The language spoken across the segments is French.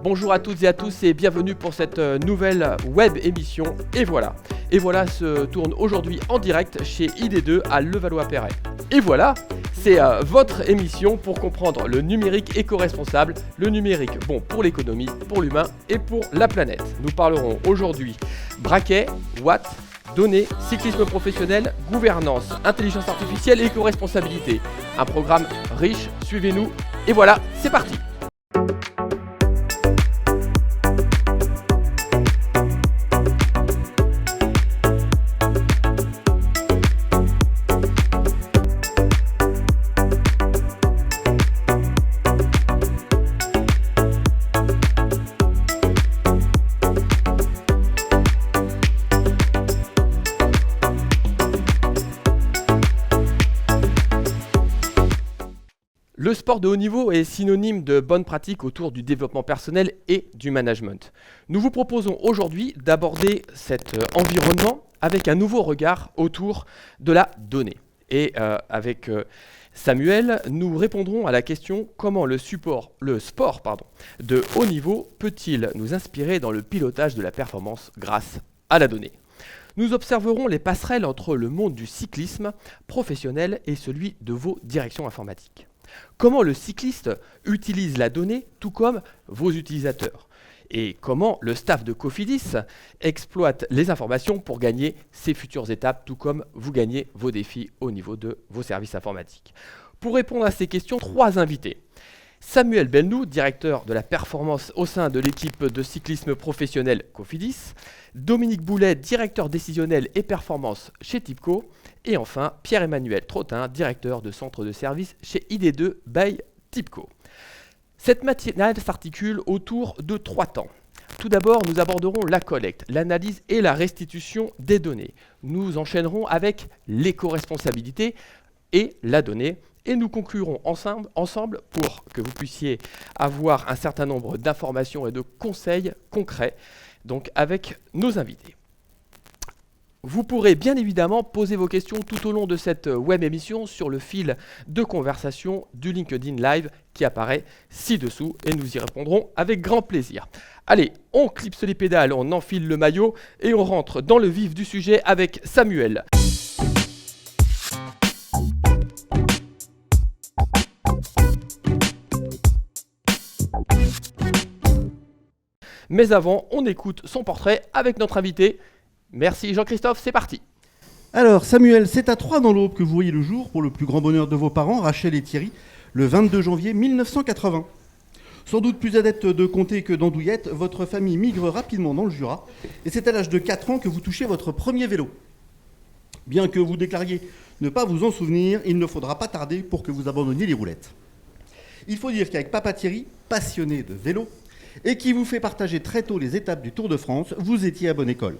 Bonjour à toutes et à tous et bienvenue pour cette nouvelle web émission. Et voilà se tourne aujourd'hui en direct chez ID2 à Levallois-Perret. Et voilà, c'est votre émission pour comprendre le numérique éco-responsable, le numérique bon pour l'économie, pour l'humain et pour la planète. Nous parlerons aujourd'hui braquet, watts, données, cyclisme professionnel, gouvernance, intelligence artificielle et éco-responsabilité. Un programme riche, suivez-nous et voilà, c'est parti. Le sport de haut niveau est synonyme de bonnes pratiques autour du développement personnel et du management. Nous vous proposons aujourd'hui d'aborder cet environnement avec un nouveau regard autour de la donnée. Et avec Samuel, nous répondrons à la question comment le sport de haut niveau peut-il nous inspirer dans le pilotage de la performance grâce à la donnée. Nous observerons les passerelles entre le monde du cyclisme professionnel et celui de vos directions informatiques. Comment le cycliste utilise la donnée, tout comme vos utilisateurs. Et comment le staff de Cofidis exploite les informations pour gagner ses futures étapes, tout comme vous gagnez vos défis au niveau de vos services informatiques. Pour répondre à ces questions, 3 invités. Samuel Belnou, directeur de la performance au sein de l'équipe de cyclisme professionnel Cofidis. Dominique Boulet, directeur décisionnel et performance chez Tipco. Et enfin, Pierre-Emmanuel Trottin, directeur de centre de service chez ID2 by Tipco. Cette matinale s'articule autour de 3 temps. Tout d'abord, nous aborderons la collecte, l'analyse et la restitution des données. Nous enchaînerons avec l'éco-responsabilité et la donnée. Et nous conclurons ensemble pour que vous puissiez avoir un certain nombre d'informations et de conseils concrets donc avec nos invités. Vous pourrez bien évidemment poser vos questions tout au long de cette web émission sur le fil de conversation du LinkedIn Live qui apparaît ci-dessous et nous y répondrons avec grand plaisir. Allez, on clipse les pédales, on enfile le maillot et on rentre dans le vif du sujet avec Samuel. Mais avant, on écoute son portrait avec notre invité. Merci Jean-Christophe, c'est parti. Alors Samuel, c'est à Troyes dans l'Aube que vous voyez le jour, pour le plus grand bonheur de vos parents, Rachel et Thierry, le 22 janvier 1980. Sans doute plus adepte de comté que d'andouillette, votre famille migre rapidement dans le Jura, et c'est à l'âge de 4 ans que vous touchez votre premier vélo. Bien que vous déclariez ne pas vous en souvenir, il ne faudra pas tarder pour que vous abandonniez les roulettes. Il faut dire qu'avec papa Thierry, passionné de vélo, et qui vous fait partager très tôt les étapes du Tour de France, vous étiez à bonne école.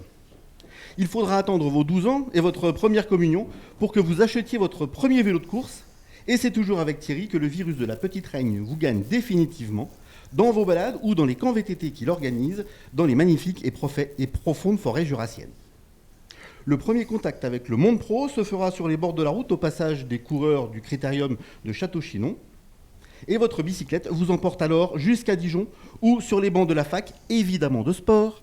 Il faudra attendre vos 12 ans et votre première communion pour que vous achetiez votre premier vélo de course, et c'est toujours avec Thierry que le virus de la petite règne vous gagne définitivement dans vos balades ou dans les camps VTT qu'il organise dans les magnifiques et profondes forêts jurassiennes. Le premier contact avec le monde pro se fera sur les bords de la route au passage des coureurs du Critérium de Château-Chinon, et votre bicyclette vous emporte alors jusqu'à Dijon ou sur les bancs de la fac, évidemment de sport.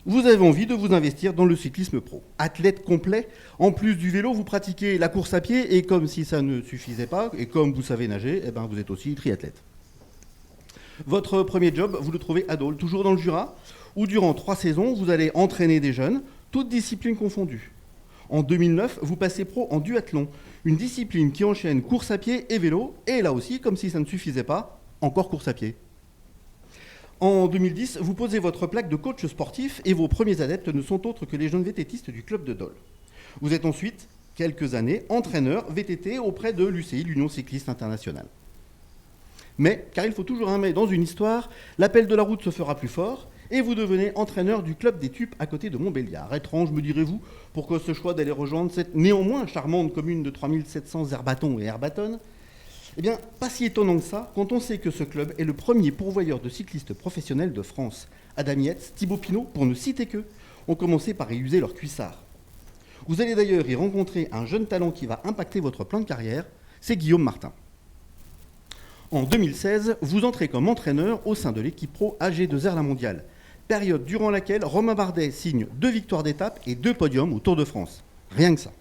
Vous avez envie de vous investir dans le cyclisme pro. Athlète complet, en plus du vélo, vous pratiquez la course à pied et comme si ça ne suffisait pas, et comme vous savez nager, vous êtes aussi triathlète. Votre premier job, vous le trouvez à Dole, toujours dans le Jura, où durant 3 saisons, vous allez entraîner des jeunes, toutes disciplines confondues. En 2009, vous passez pro en duathlon, une discipline qui enchaîne course à pied et vélo, et là aussi, comme si ça ne suffisait pas, encore course à pied. En 2010, vous posez votre plaque de coach sportif et vos premiers adeptes ne sont autres que les jeunes VTTistes du club de Dole. Vous êtes ensuite, quelques années, entraîneur VTT auprès de l'UCI, l'Union Cycliste Internationale. Mais, car il faut toujours un mais dans une histoire, l'appel de la route se fera plus fort et vous devenez entraîneur du club des Tupes à côté de Montbéliard. Étrange, me direz-vous, pourquoi ce choix d'aller rejoindre cette néanmoins charmante commune de 3700 herbatons et herbatonnes ? Eh bien, pas si étonnant que ça, quand on sait que ce club est le premier pourvoyeur de cyclistes professionnels de France. Adam Yates, Thibaut Pinot, pour ne citer qu'eux, ont commencé par y user leur cuissard. Vous allez d'ailleurs y rencontrer un jeune talent qui va impacter votre plan de carrière, c'est Guillaume Martin. En 2016, vous entrez comme entraîneur au sein de l'équipe pro AG2R La Mondiale, période durant laquelle Romain Bardet signe 2 victoires d'étape et 2 podiums au Tour de France. Rien que ça.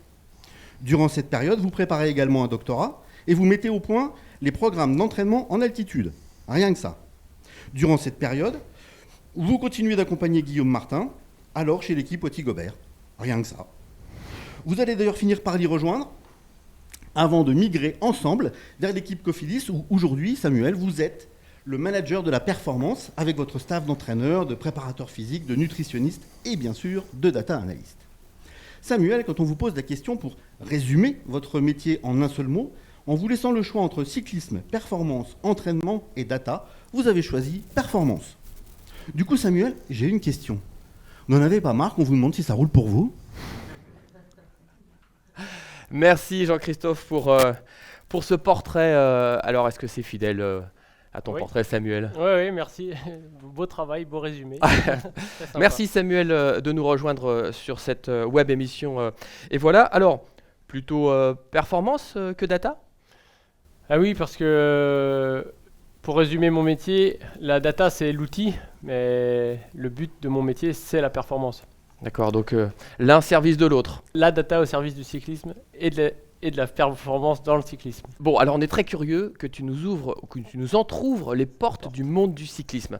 Durant cette période, vous préparez également un doctorat et vous mettez au point les programmes d'entraînement en altitude. Rien que ça. Durant cette période, vous continuez d'accompagner Guillaume Martin, alors chez l'équipe Auty-Gobert. Rien que ça. Vous allez d'ailleurs finir par l'y rejoindre avant de migrer ensemble vers l'équipe Cofidis où aujourd'hui, Samuel, vous êtes le manager de la performance avec votre staff d'entraîneurs, de préparateurs physiques, de nutritionnistes et bien sûr de data analystes. Samuel, quand on vous pose la question pour résumer votre métier en un seul mot, en vous laissant le choix entre cyclisme, performance, entraînement et data, vous avez choisi performance. Du coup, Samuel, j'ai une question. Vous n'en avez pas marre qu'on vous demande si ça roule pour vous ? Merci Jean-Christophe pour ce portrait. Alors, est-ce que c'est fidèle à ton portrait, Samuel ? Oui, merci. Beau travail, beau résumé. Merci Samuel de nous rejoindre sur cette web émission. Et voilà, alors, plutôt performance que data ? Ah oui, parce que pour résumer mon métier, la data c'est l'outil, mais le but de mon métier c'est la performance. D'accord, donc l'un service de l'autre. La data au service du cyclisme et de la performance dans le cyclisme. Bon, alors on est très curieux que tu nous entrouvres les portes du monde du cyclisme.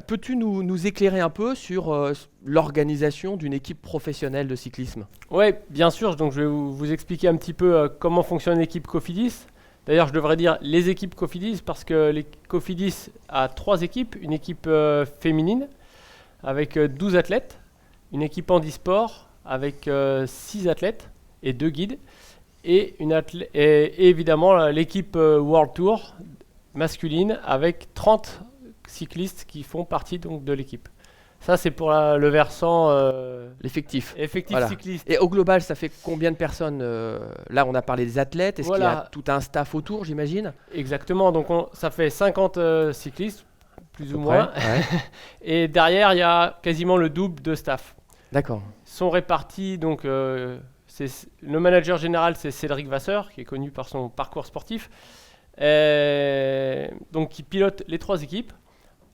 Peux-tu nous éclairer un peu sur l'organisation d'une équipe professionnelle de cyclisme ? Oui, bien sûr. Donc je vais vous expliquer un petit peu comment fonctionne l'équipe Cofidis. D'ailleurs, je devrais dire les équipes Cofidis parce que les Cofidis a 3 équipes. Une équipe féminine avec 12 athlètes, une équipe handisport avec 6 athlètes et 2 guides, et évidemment l'équipe World Tour masculine avec 30 cyclistes qui font partie donc, de l'équipe. Ça, c'est pour le versant l'effectif. Voilà. Cycliste. Et au global, ça fait combien de personnes Là, on a parlé des athlètes. Est-ce qu'il y a tout un staff autour, j'imagine ? Exactement. Donc, ça fait 50 cyclistes, plus ou moins. Ouais. Et derrière, il y a quasiment le double de staff. D'accord. Ils sont répartis. Donc, le manager général, c'est Cédric Vasseur, qui est connu par son parcours sportif. Donc, qui pilote les 3 équipes.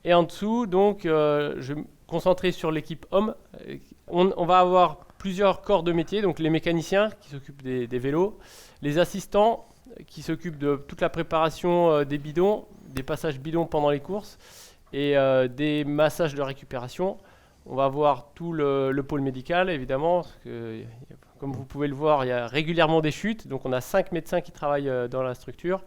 Et en dessous, donc, je me concentrer sur l'équipe homme. On va avoir plusieurs corps de métier, donc les mécaniciens qui s'occupent des vélos, les assistants qui s'occupent de toute la préparation des bidons, des passages bidons pendant les courses et des massages de récupération. On va avoir tout le pôle médical, évidemment, parce que, comme vous pouvez le voir, il y a régulièrement des chutes, donc on a 5 médecins qui travaillent dans la structure.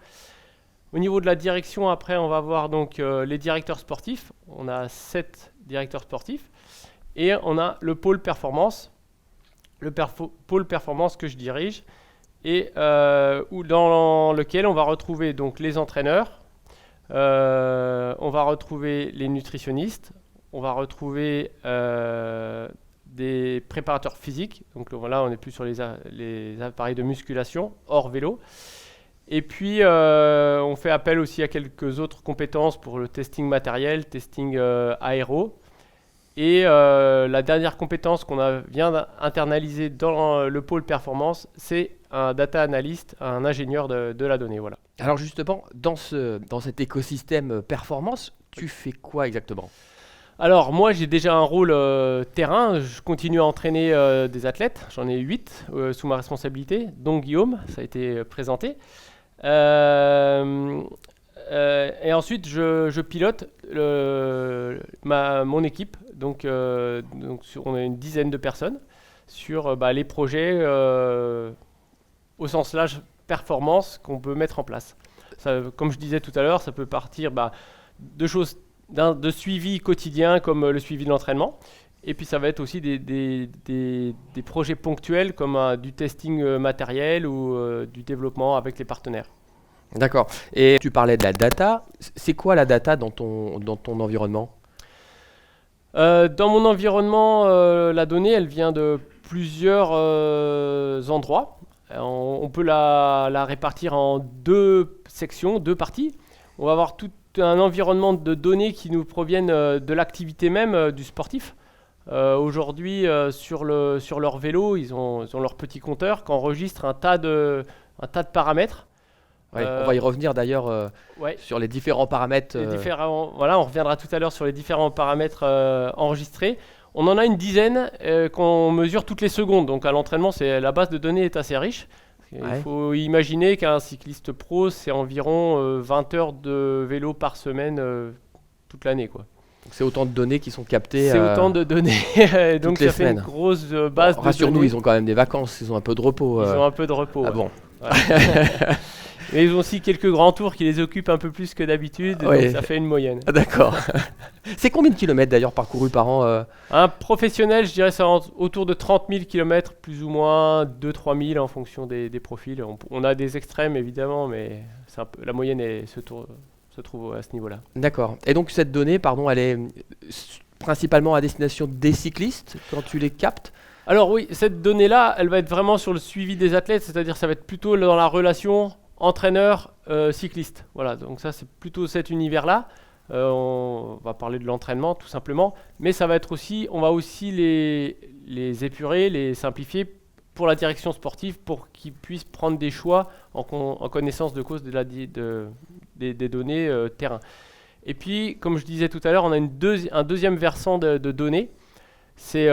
Au niveau de la direction, après, on va voir donc les directeurs sportifs. On a 7 directeurs sportifs. Et on a le pôle performance, pôle performance que je dirige, et dans lequel on va retrouver donc les entraîneurs, on va retrouver les nutritionnistes, on va retrouver des préparateurs physiques. Donc là, on n'est plus sur les appareils de musculation, hors vélo. Et puis, on fait appel aussi à quelques autres compétences pour le testing matériel, testing aéro. Et la dernière compétence qu'on vient d'internaliser dans le pôle performance, c'est un data analyst, un ingénieur de la donnée. Voilà. Alors justement, dans cet écosystème performance, tu fais quoi exactement ? Alors moi, j'ai déjà un rôle terrain. Je continue à entraîner des athlètes. J'en ai 8 sous ma responsabilité, dont Guillaume, ça a été présenté. Et ensuite, je pilote mon équipe. Donc on a une dizaine de personnes sur les projets au sens large performance qu'on peut mettre en place. Ça, comme je disais tout à l'heure, ça peut partir de choses de suivi quotidien comme le suivi de l'entraînement. Et puis ça va être aussi des projets ponctuels comme du testing matériel ou du développement avec les partenaires. D'accord. Et tu parlais de la data. C'est quoi la data dans ton environnement ? Dans mon environnement, la donnée, elle vient de plusieurs endroits. On peut la répartir en 2 sections, 2 parties. On va avoir tout un environnement de données qui nous proviennent de l'activité même du sportif. Aujourd'hui, sur leur vélo, ils ont leur petit compteur qui enregistre un tas de paramètres. Ouais, on va y revenir d'ailleurs Ouais. sur les différents paramètres. Voilà, on reviendra tout à l'heure sur les différents paramètres enregistrés. On en a une dizaine qu'on mesure toutes les secondes. Donc à l'entraînement, la base de données est assez riche. Il faut imaginer qu'un cycliste pro, c'est environ 20 heures de vélo par semaine toute l'année, quoi. Donc c'est autant de données qui sont captées. C'est autant de données. Donc ça fait une grosse base de données. Rassure-nous, ils ont quand même des vacances, ils ont un peu de repos. Ils ont un peu de repos. Ah bon. Mais ils ont aussi quelques grands tours qui les occupent un peu plus que d'habitude, donc ça fait une moyenne. Ah, d'accord. C'est combien de kilomètres d'ailleurs parcourus par an Un professionnel, je dirais, c'est autour de 30 000 km, plus ou moins 2-3 000 en fonction des profils. On a des extrêmes évidemment, mais la moyenne se trouve à ce niveau-là. D'accord. Et donc cette donnée, elle est principalement à destination des cyclistes quand tu les captes? Alors oui, cette donnée-là, elle va être vraiment sur le suivi des athlètes, c'est-à-dire ça va être plutôt dans la relation entraîneur-cycliste. Voilà, donc ça c'est plutôt cet univers-là. On va parler de l'entraînement tout simplement, mais ça va être aussi, on va aussi les épurer, les simplifier pour la direction sportive, pour qu'ils puissent prendre des choix en connaissance de cause des données terrain. Et puis, comme je disais tout à l'heure, on a un deuxième versant de données. C'est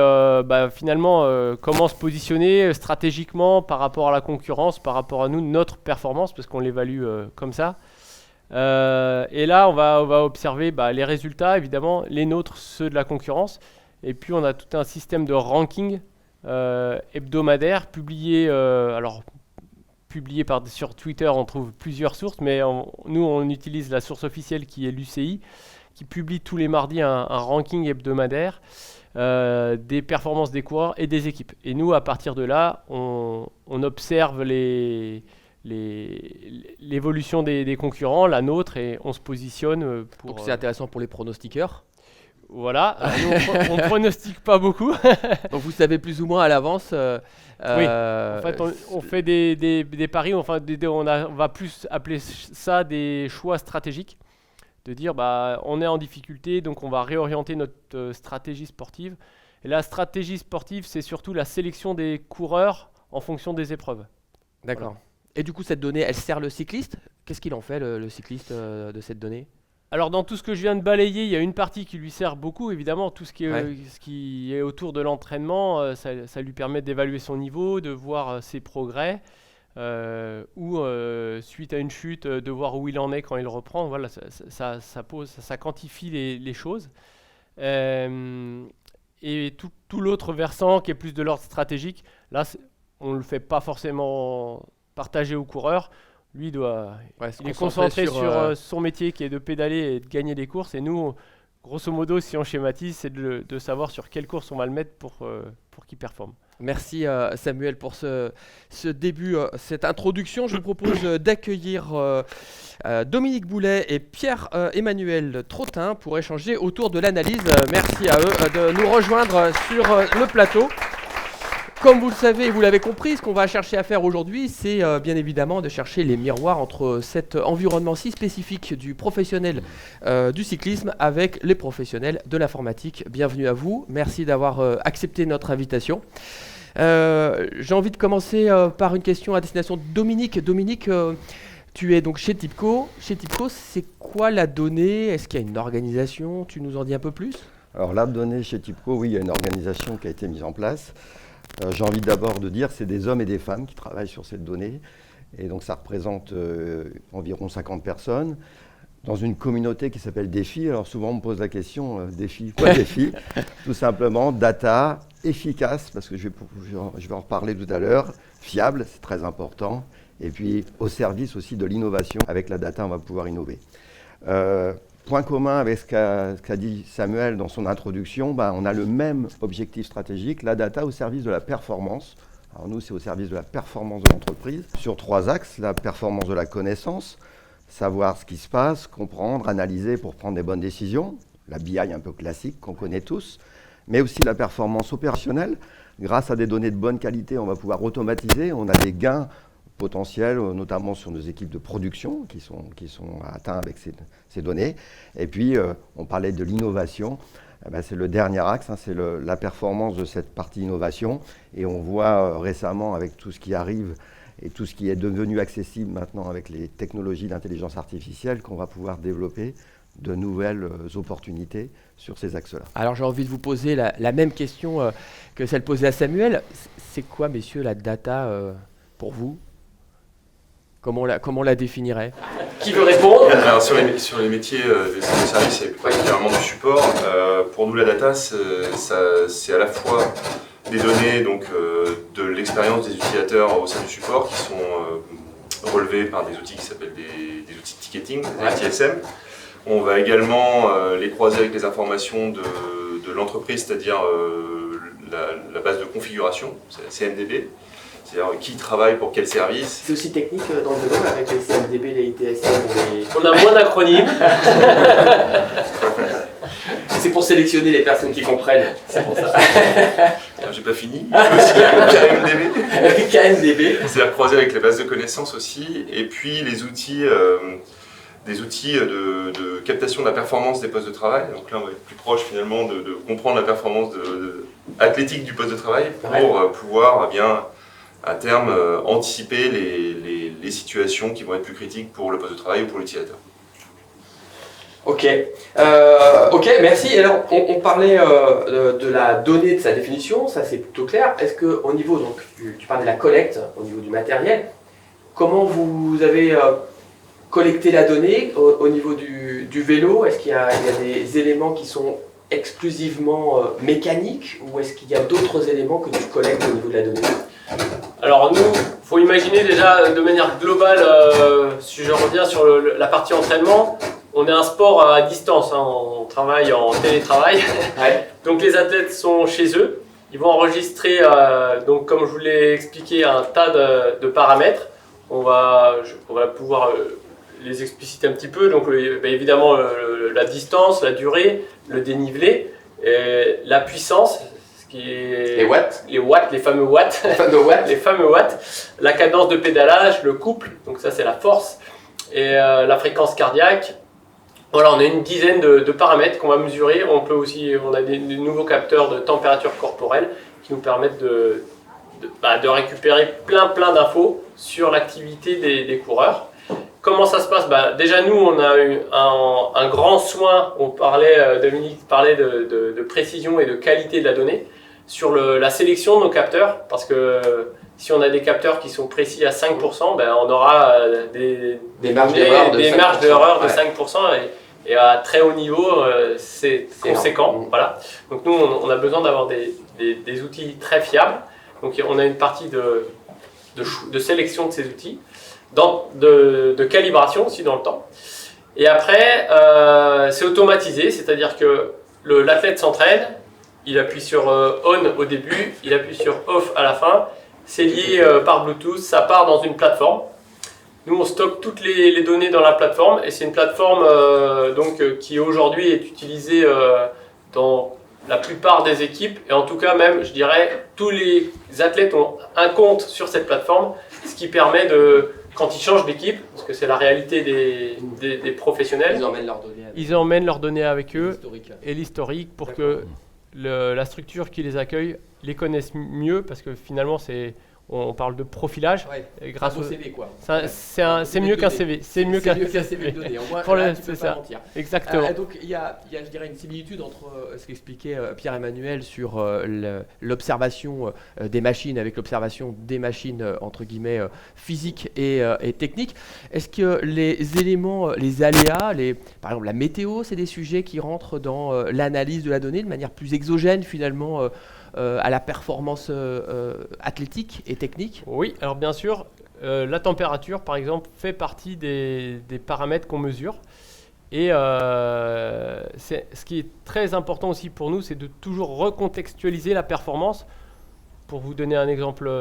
finalement comment se positionner stratégiquement par rapport à la concurrence, par rapport à nous, notre performance, parce qu'on l'évalue comme ça. Et là, on va observer les résultats, évidemment, les nôtres, ceux de la concurrence. Et puis, on a tout un système de ranking hebdomadaire publié. Sur Twitter, on trouve plusieurs sources, mais nous, on utilise la source officielle qui est l'UCI, qui publie tous les mardis un ranking hebdomadaire des performances des coureurs et des équipes. Et nous, à partir de là, on observe l'évolution des concurrents, la nôtre, et on se positionne pour... Donc c'est intéressant pour les pronostiqueurs. Voilà, nous, on ne pronostique pas beaucoup. Donc vous savez plus ou moins à l'avance. Oui, en fait, on fait des paris, on va plus appeler ça des choix stratégiques. De dire on est en difficulté, donc on va réorienter notre stratégie sportive. Et la stratégie sportive, c'est surtout la sélection des coureurs en fonction des épreuves. D'accord. Voilà. Et du coup, cette donnée, elle sert le cycliste? Qu'est-ce qu'il en fait, le cycliste, de cette donnée? Alors, dans tout ce que je viens de balayer, il y a une partie qui lui sert beaucoup, évidemment. Tout ce qui est autour de l'entraînement, ça lui permet d'évaluer son niveau, de voir ses progrès. Ou suite à une chute, de voir où il en est quand il reprend. Voilà, ça quantifie les choses. Et tout l'autre versant qui est plus de l'ordre stratégique, là, on ne le fait pas forcément partager au coureur. Lui, il est concentré sur son métier qui est de pédaler et de gagner des courses. Et nous, grosso modo, si on schématise, c'est de savoir sur quelle course on va le mettre pour qu'il performe. Merci Samuel pour ce début, cette introduction. Je vous propose d'accueillir Dominique Boulet et Pierre-Emmanuel Trottin pour échanger autour de l'analyse. Merci à eux de nous rejoindre sur le plateau. Comme vous le savez et vous l'avez compris, ce qu'on va chercher à faire aujourd'hui, c'est bien évidemment de chercher les miroirs entre cet environnement si spécifique du professionnel du cyclisme avec les professionnels de l'informatique. Bienvenue à vous, merci d'avoir accepté notre invitation. J'ai envie de commencer par une question à destination de Dominique. Dominique, tu es donc chez TIBCO. Chez TIBCO, c'est quoi la donnée? Est-ce qu'il y a une organisation? Tu nous en dis un peu plus? Alors la donnée chez TIBCO, oui, il y a une organisation qui a été mise en place. J'ai envie d'abord de dire c'est des hommes et des femmes qui travaillent sur cette donnée. Et donc ça représente environ 50 personnes dans une communauté qui s'appelle DEFI. Alors souvent on me pose la question, DEFI, quoi DEFI? Tout simplement, data efficace, parce que je vais en reparler tout à l'heure, fiable, c'est très important. Et puis au service aussi de l'innovation. Avec la data, on va pouvoir innover. Point commun avec ce qu'a dit Samuel dans son introduction, on a le même objectif stratégique, la data au service de la performance. Alors nous, c'est au service de la performance de l'entreprise, sur 3 axes. La performance de la connaissance, savoir ce qui se passe, comprendre, analyser pour prendre des bonnes décisions. La BI un peu classique qu'on connaît tous, mais aussi la performance opérationnelle. Grâce à des données de bonne qualité, on va pouvoir automatiser, on a des gains potentiels, notamment sur nos équipes de production qui sont atteints avec ces données. Et puis, on parlait de l'innovation. C'est le dernier axe, c'est la performance de cette partie innovation. Et on voit récemment, avec tout ce qui arrive et tout ce qui est devenu accessible maintenant avec les technologies d'intelligence artificielle, qu'on va pouvoir développer de nouvelles opportunités sur ces axes-là. Alors j'ai envie de vous poser la même question que celle posée à Samuel. C'est quoi, messieurs, la data pour vous? Comment on la définirait? Qui veut répondre? Alors sur les métiers des services et plus particulièrement du support, pour nous la data c'est à la fois des données donc, de l'expérience des utilisateurs au sein du support qui sont relevées par des outils qui s'appellent des outils de ticketing, des ITSM. On va également les croiser avec les informations de l'entreprise, c'est-à-dire la base de configuration, c'est la CMDB. C'est-à-dire qui travaille pour quel service. C'est aussi technique dans le domaine avec les CMDB, les ITSM. On a moins d'acronymes. C'est pour sélectionner les personnes qui comprennent. C'est pour ça. J'ai pas fini. KMDB. KMDB. C'est-à-dire croiser avec les bases de connaissances aussi. Et puis les outils, des outils de captation de la performance des postes de travail. Donc là, on va être plus proche finalement de comprendre la performance athlétique du poste de travail pour pouvoir bien, à terme, anticiper les situations qui vont être plus critiques pour le poste de travail ou pour l'utilisateur. Ok, merci. Alors, on parlait de la donnée, de sa définition, ça c'est plutôt clair. Est-ce qu'au niveau, donc, tu parlais de la collecte, au niveau du matériel, comment vous avez collecté la donnée au niveau du vélo? Est-ce qu'il y a des éléments qui sont exclusivement mécaniques ou est-ce qu'il y a d'autres éléments que tu collectes au niveau de la donnée? Alors nous, il faut imaginer déjà de manière globale, si je reviens sur la partie entraînement, on est un sport à distance, hein, on travaille en télétravail, donc les athlètes sont chez eux, ils vont enregistrer, donc comme je vous l'ai expliqué, un tas de paramètres, on va pouvoir les expliciter un petit peu, donc évidemment la distance, la durée, le dénivelé, la puissance, les watts, les fameux watts, les fameux watts, la cadence de pédalage, le couple, donc ça c'est la force, et la fréquence cardiaque. Voilà, on a une dizaine de paramètres qu'on va mesurer. On a des nouveaux capteurs de température corporelle qui nous permettent de récupérer plein d'infos sur l'activité des coureurs. Comment ça se passe? Déjà nous, on a eu un grand soin, Dominique parlait de précision et de qualité de la donnée, sur la sélection de nos capteurs, parce que si on a des capteurs qui sont précis à 5%, on aura des marges d'erreur de 5%, et à très haut niveau, c'est conséquent. Voilà. Donc nous, on a besoin d'avoir des outils très fiables. Donc on a une partie de sélection de ces outils, de calibration aussi dans le temps. Et après, c'est automatisé, c'est-à-dire que l'athlète s'entraîne, il appuie sur on au début, il appuie sur off à la fin, c'est lié par Bluetooth, ça part dans une plateforme. Nous on stocke toutes les données dans la plateforme et c'est une plateforme qui aujourd'hui est utilisée dans la plupart des équipes et en tout cas même je dirais tous les athlètes ont un compte sur cette plateforme, ce qui permet quand ils changent d'équipe, parce que c'est la réalité des professionnels, ils emmènent leurs données avec eux et l'historique pour que la structure qui les accueille les connaisse mieux, parce que finalement on parle de profilage. Grâce au CV quoi. C'est mieux qu'un CV. C'est mieux qu'un CV donné. C'est ça. Exactement. Donc il y a, je dirais, une similitude entre ce qu'expliquait Pierre-Emmanuel sur l'observation des machines avec l'observation des machines entre guillemets physiques et techniques. Est-ce que les éléments, les aléas, par exemple la météo, c'est des sujets qui rentrent dans l'analyse de la donnée de manière plus exogène finalement à la performance athlétique et technique? Oui, alors bien sûr, la température par exemple fait partie des paramètres qu'on mesure. Et ce qui est très important aussi pour nous, c'est de toujours recontextualiser la performance. Pour vous donner un exemple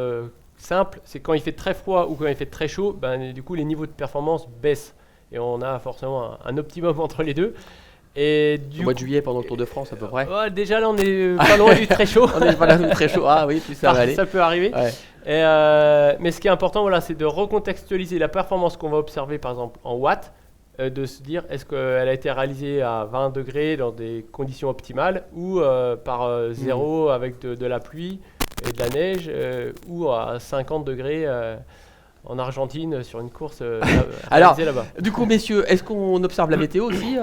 simple, c'est quand il fait très froid ou quand il fait très chaud, du coup les niveaux de performance baissent. Et on a forcément un optimum entre les deux. Et au mois de juillet pendant le Tour de France à peu près. Déjà là on est pas loin du très chaud. On est pas loin du très chaud. Ah oui, puis ça va aller. Ça peut arriver. Ouais. Mais ce qui est important, c'est de recontextualiser la performance qu'on va observer par exemple en watts, de se dire est-ce qu'elle a été réalisée à 20 degrés dans des conditions optimales ou par 0 avec de la pluie et de la neige ou à 50 degrés en Argentine sur une course Alors, réalisée là-bas. Du coup, messieurs, est-ce qu'on observe la météo aussi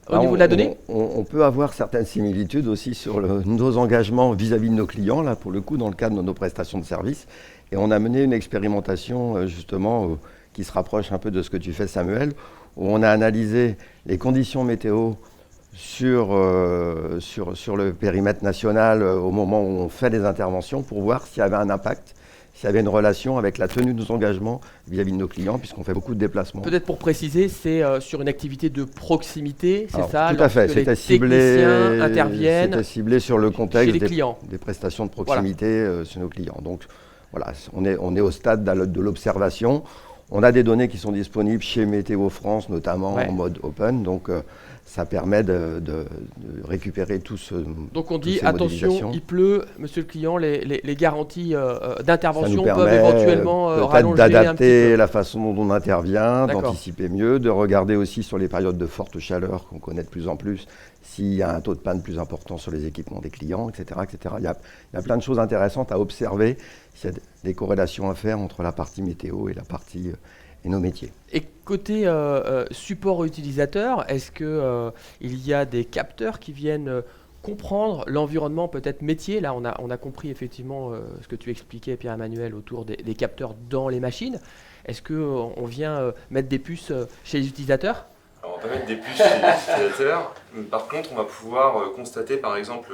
au niveau de la donnée? On peut avoir certaines similitudes aussi sur nos engagements vis-à-vis de nos clients, là pour le coup, dans le cadre de nos prestations de services. Et on a mené une expérimentation justement qui se rapproche un peu de ce que tu fais, Samuel, où on a analysé les conditions météo sur le périmètre national au moment où on fait les interventions pour voir s'il y avait un impact, s'il y avait une relation avec la tenue de nos engagements vis-à-vis de nos clients, puisqu'on fait beaucoup de déplacements. Peut-être pour préciser, c'est sur une activité de proximité, c'est Alors, ça? Tout à fait, c'était ciblé, interviennent c'était ciblé sur le contexte chez les clients. des prestations de proximité sur nos clients. Donc voilà, on est au stade de l'observation. On a des données qui sont disponibles chez Météo France, notamment en mode open, donc ça permet de récupérer tout ce. Donc on dit attention, il pleut, monsieur le client, les garanties d'intervention peuvent éventuellement rallonger d'adapter un petit peu. la façon dont on intervient, d'anticiper mieux, de regarder aussi sur les périodes de forte chaleur qu'on connaît de plus en plus, s'il y a un taux de panne plus important sur les équipements des clients, etc. etc. Il y a plein de choses intéressantes à observer, s'il y a des corrélations à faire entre la partie météo et la partie et nos métiers. Et côté support utilisateur, est-ce qu'il y a des capteurs qui viennent comprendre l'environnement peut-être métier? Là, on a compris effectivement ce que tu expliquais, Pierre-Emmanuel, autour des capteurs dans les machines. Est-ce qu'on vient mettre des puces chez les utilisateurs? Alors, on va pas mettre des puces chez les utilisateurs. Par contre, on va pouvoir constater par exemple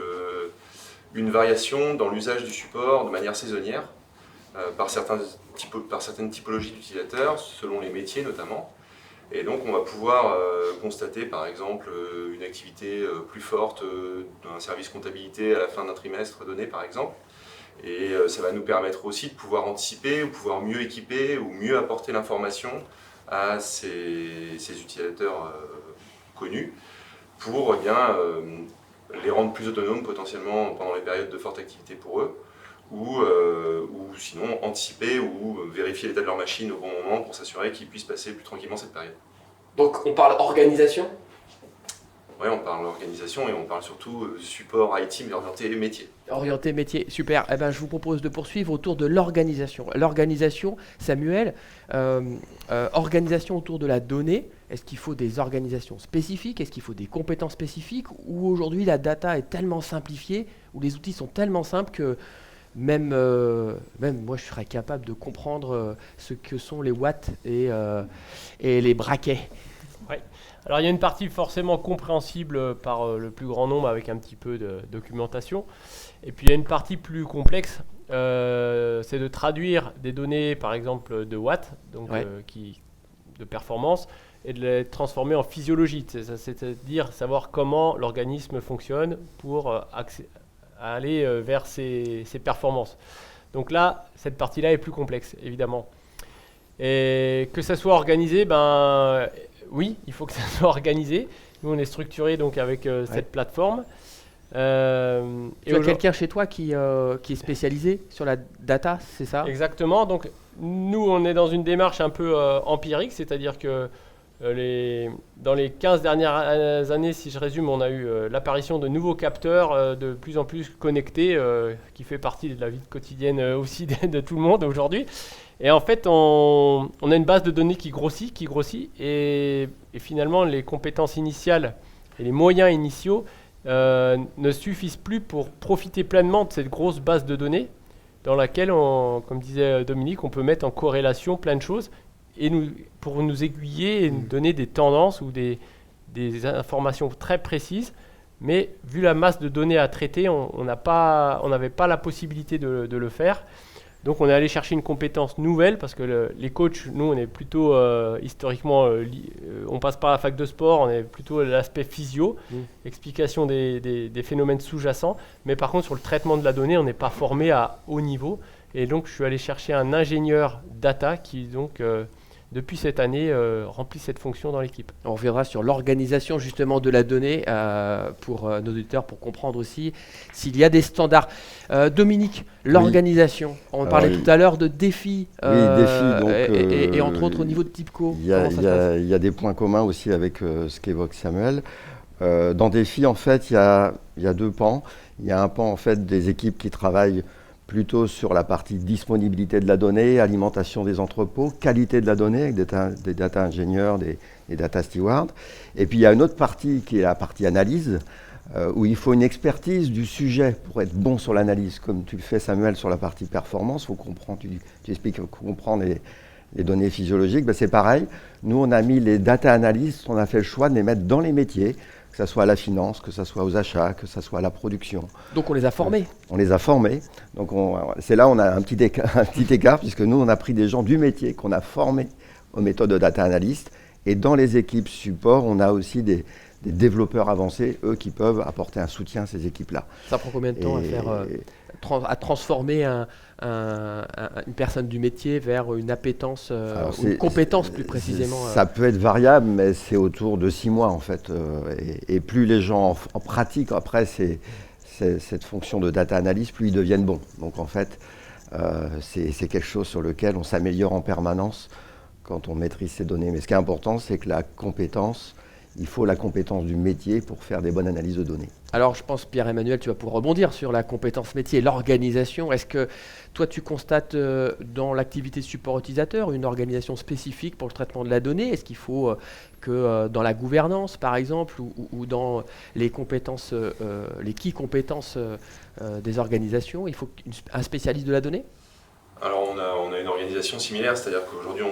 une variation dans l'usage du support de manière saisonnière par certaines typologies d'utilisateurs, selon les métiers notamment. Et donc on va pouvoir constater par exemple une activité plus forte d'un service comptabilité à la fin d'un trimestre donné par exemple. Et ça va nous permettre aussi de pouvoir anticiper, ou pouvoir mieux équiper ou mieux apporter l'information à ces utilisateurs connus pour les rendre plus autonomes potentiellement pendant les périodes de forte activité pour eux. Ou sinon anticiper ou vérifier l'état de leur machine au bon moment pour s'assurer qu'ils puissent passer plus tranquillement cette période. Donc on parle organisation? Oui, on parle organisation et on parle surtout support IT mais orienté métier. Orienté métier, super. Eh ben, je vous propose de poursuivre autour de l'organisation. L'organisation, Samuel, organisation autour de la donnée. Est-ce qu'il faut des organisations spécifiques? Est-ce qu'il faut des compétences spécifiques? Ou aujourd'hui la data est tellement simplifiée, ou les outils sont tellement simples que même moi, je serais capable de comprendre ce que sont les watts et les braquets. Ouais. Alors, il y a une partie forcément compréhensible par le plus grand nombre avec un petit peu de documentation. Et puis, il y a une partie plus complexe, c'est de traduire des données, par exemple, de watts, donc de performance, et de les transformer en physiologie. C'est-à-dire savoir comment l'organisme fonctionne pour aller vers ces performances. Donc là, cette partie-là est plus complexe, évidemment. Et que ça soit organisé, oui, il faut que ça soit organisé. Nous, on est structuré donc avec cette plateforme. Tu as quelqu'un chez toi qui est spécialisé sur la data, c'est ça? Exactement. Donc, nous, on est dans une démarche un peu empirique, c'est-à-dire que dans les 15 dernières années, si je résume, on a eu l'apparition de nouveaux capteurs de plus en plus connectés, qui fait partie de la vie quotidienne aussi de tout le monde aujourd'hui. Et en fait, on a une base de données qui grossit, et finalement, les compétences initiales et les moyens initiaux ne suffisent plus pour profiter pleinement de cette grosse base de données dans laquelle, comme disait Dominique, on peut mettre en corrélation plein de choses et pour nous aiguiller et nous donner des tendances ou des informations très précises. Mais vu la masse de données à traiter, on n'avait pas la possibilité de le faire. Donc on est allé chercher une compétence nouvelle parce que les coachs, nous, on est plutôt historiquement, on passe par la fac de sport, on est plutôt l'aspect physio, explication des phénomènes sous-jacents. Mais par contre, sur le traitement de la donnée, on n'est pas formé à haut niveau. Et donc, je suis allé chercher un ingénieur data qui, donc, depuis cette année, remplit cette fonction dans l'équipe. On reviendra sur l'organisation justement de la donnée pour nos auditeurs, pour comprendre aussi s'il y a des standards. Dominique, l'organisation, on parlait tout à l'heure de défis, défis donc, et entre autres au niveau de TIPCO. Il y a des points communs aussi avec ce qu'évoque Samuel. Dans défis, en fait, il y a deux pans. Il y a un pan en fait, des équipes qui travaillent plutôt sur la partie disponibilité de la donnée, alimentation des entrepôts, qualité de la donnée avec des data ingénieurs, des data stewards. Et puis il y a une autre partie qui est la partie analyse, où il faut une expertise du sujet pour être bon sur l'analyse, comme tu le fais Samuel sur la partie performance. Il faut comprendre, tu expliques, il faut comprendre les données physiologiques. Ben, c'est pareil, nous on a mis les data analystes, on a fait le choix de les mettre dans les métiers, que ce soit à la finance, que ce soit aux achats, que ce soit à la production. Donc on les a formés. On les a formés. Donc c'est là où on a un petit écart, puisque nous on a pris des gens du métier qu'on a formés aux méthodes de data analyst. Et dans les équipes support, on a aussi des développeurs avancés, eux, qui peuvent apporter un soutien à ces équipes-là. Ça prend combien de temps à transformer une personne du métier vers une appétence, une compétence plus précisément Ça peut être variable, mais c'est autour de 6 mois en fait. Et plus les gens en pratiquent, après cette fonction de data analyst, plus ils deviennent bons. Donc en fait, c'est quelque chose sur lequel on s'améliore en permanence quand on maîtrise ces données. Mais ce qui est important, c'est que il faut la compétence du métier pour faire des bonnes analyses de données. Alors je pense, Pierre-Emmanuel, tu vas pouvoir rebondir sur la compétence métier et l'organisation. Est-ce que toi tu constates dans l'activité support utilisateur une organisation spécifique pour le traitement de la donnée? Est-ce qu'il faut que dans la gouvernance par exemple ou dans les compétences, les key compétences des organisations, il faut un spécialiste de la donnée? Alors on a une organisation similaire, c'est-à-dire qu'aujourd'hui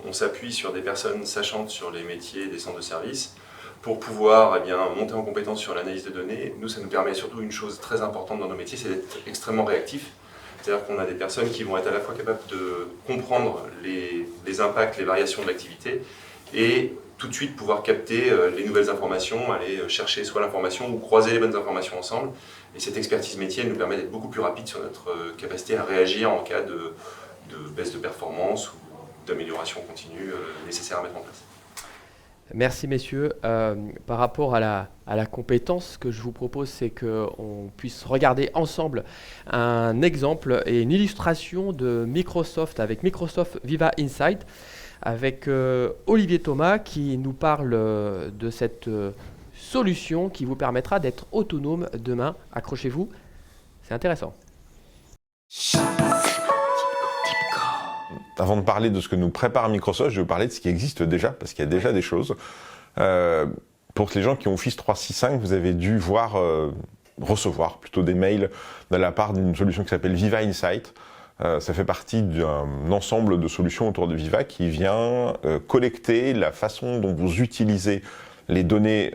on s'appuie sur des personnes sachantes sur les métiers des centres de services pour pouvoir monter en compétence sur l'analyse de données. Nous, ça nous permet surtout une chose très importante dans nos métiers, c'est d'être extrêmement réactif. C'est-à-dire qu'on a des personnes qui vont être à la fois capables de comprendre les impacts, les variations de l'activité et tout de suite pouvoir capter les nouvelles informations, aller chercher soit l'information ou croiser les bonnes informations ensemble. Et cette expertise métier nous permet d'être beaucoup plus rapide sur notre capacité à réagir en cas de baisse de performance ou d'amélioration continue nécessaire à mettre en place. Merci messieurs. Par rapport à la compétence, ce que je vous propose, c'est qu'on puisse regarder ensemble un exemple et une illustration de Microsoft avec Microsoft Viva Insight, avec Olivier Thomas qui nous parle de cette solution qui vous permettra d'être autonome demain. Accrochez-vous, c'est intéressant. Avant de parler de ce que nous prépare Microsoft, je vais vous parler de ce qui existe déjà, parce qu'il y a déjà des choses. Pour les gens qui ont Office 365, vous avez dû recevoir plutôt des mails de la part d'une solution qui s'appelle Viva Insight. Ça fait partie d'un ensemble de solutions autour de Viva qui vient collecter la façon dont vous utilisez les données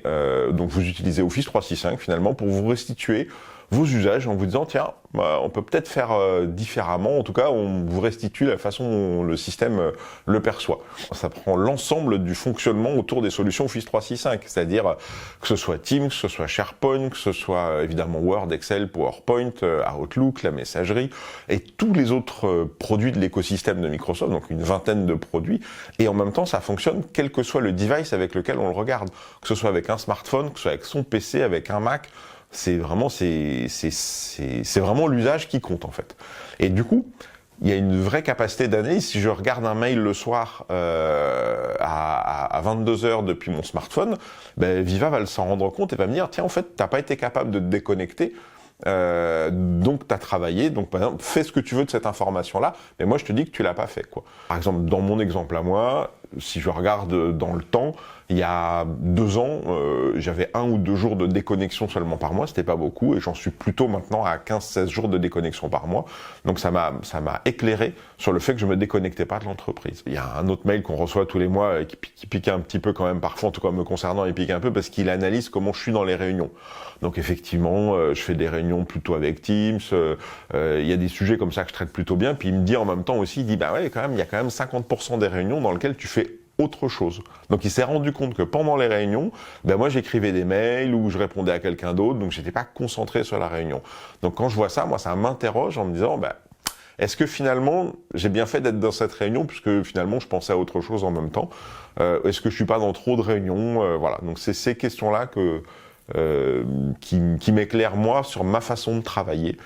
dont vous utilisez Office 365 finalement pour vous restituer vos usages en vous disant tiens, on peut peut-être faire différemment, en tout cas on vous restitue la façon dont le système le perçoit. Ça prend l'ensemble du fonctionnement autour des solutions Office 365, c'est-à-dire que ce soit Teams, que ce soit SharePoint, que ce soit évidemment Word, Excel, PowerPoint, Outlook, la messagerie et tous les autres produits de l'écosystème de Microsoft, donc une vingtaine de produits, et en même temps ça fonctionne quel que soit le device avec lequel on le regarde, que ce soit avec un smartphone, que ce soit avec son PC, avec un Mac. C'est vraiment l'usage qui compte en fait. Et du coup, il y a une vraie capacité d'analyse. Si je regarde un mail le soir à 22h depuis mon smartphone, ben Viva va s'en rendre compte et va me dire tiens en fait t'as pas été capable de te déconnecter. Donc tu as travaillé, donc par exemple fais ce que tu veux de cette information là, mais moi je te dis que tu l'as pas fait quoi. Par exemple dans mon exemple à moi, si je regarde dans le temps, il y a 2 ans, j'avais 1 ou 2 jours de déconnexion seulement par mois, c'était pas beaucoup, et j'en suis plutôt maintenant à 15-16 jours de déconnexion par mois. Donc ça m'a éclairé sur le fait que je me déconnectais pas de l'entreprise. Il y a un autre mail qu'on reçoit tous les mois qui pique un petit peu quand même parfois, en tout cas me concernant, il pique un peu parce qu'il analyse comment je suis dans les réunions. Donc effectivement, je fais des réunions plutôt avec Teams, il y a des sujets comme ça que je traite plutôt bien, puis il me dit en même temps aussi, il dit bah ouais, quand même, il y a quand même 50% des réunions dans lesquelles tu fais autre chose. Donc il s'est rendu compte que pendant les réunions, ben moi j'écrivais des mails ou je répondais à quelqu'un d'autre, donc j'étais pas concentré sur la réunion. Donc quand je vois ça, moi ça m'interroge en me disant ben est-ce que finalement j'ai bien fait d'être dans cette réunion puisque finalement je pensais à autre chose en même temps. Est-ce que je suis pas dans trop de réunions, voilà. Donc c'est ces questions-là qui m'éclairent moi sur ma façon de travailler.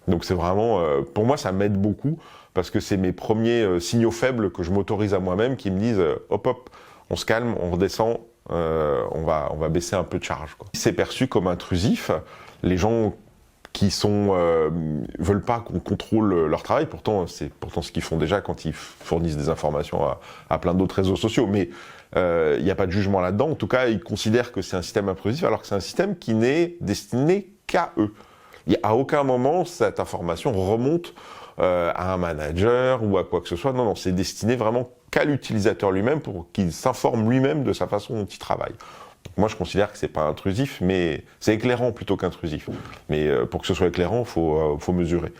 Donc c'est vraiment, pour moi ça m'aide beaucoup parce que c'est mes premiers signaux faibles que je m'autorise à moi-même qui me disent hop, on se calme, on redescend, on va baisser un peu de charge, quoi. C'est perçu comme intrusif. Les gens qui veulent pas qu'on contrôle leur travail. Pourtant, c'est ce qu'ils font déjà quand ils fournissent des informations à plein d'autres réseaux sociaux. Mais il n'y a pas de jugement là-dedans. En tout cas, ils considèrent que c'est un système intrusif, alors que c'est un système qui n'est destiné qu'à eux. À aucun moment, cette information remonte à un manager ou à quoi que ce soit. Non, c'est destiné vraiment qu'à l'utilisateur lui-même pour qu'il s'informe lui-même de sa façon dont il travaille. Donc moi, je considère que c'est pas intrusif, mais c'est éclairant plutôt qu'intrusif. Mais pour que ce soit éclairant, faut mesurer.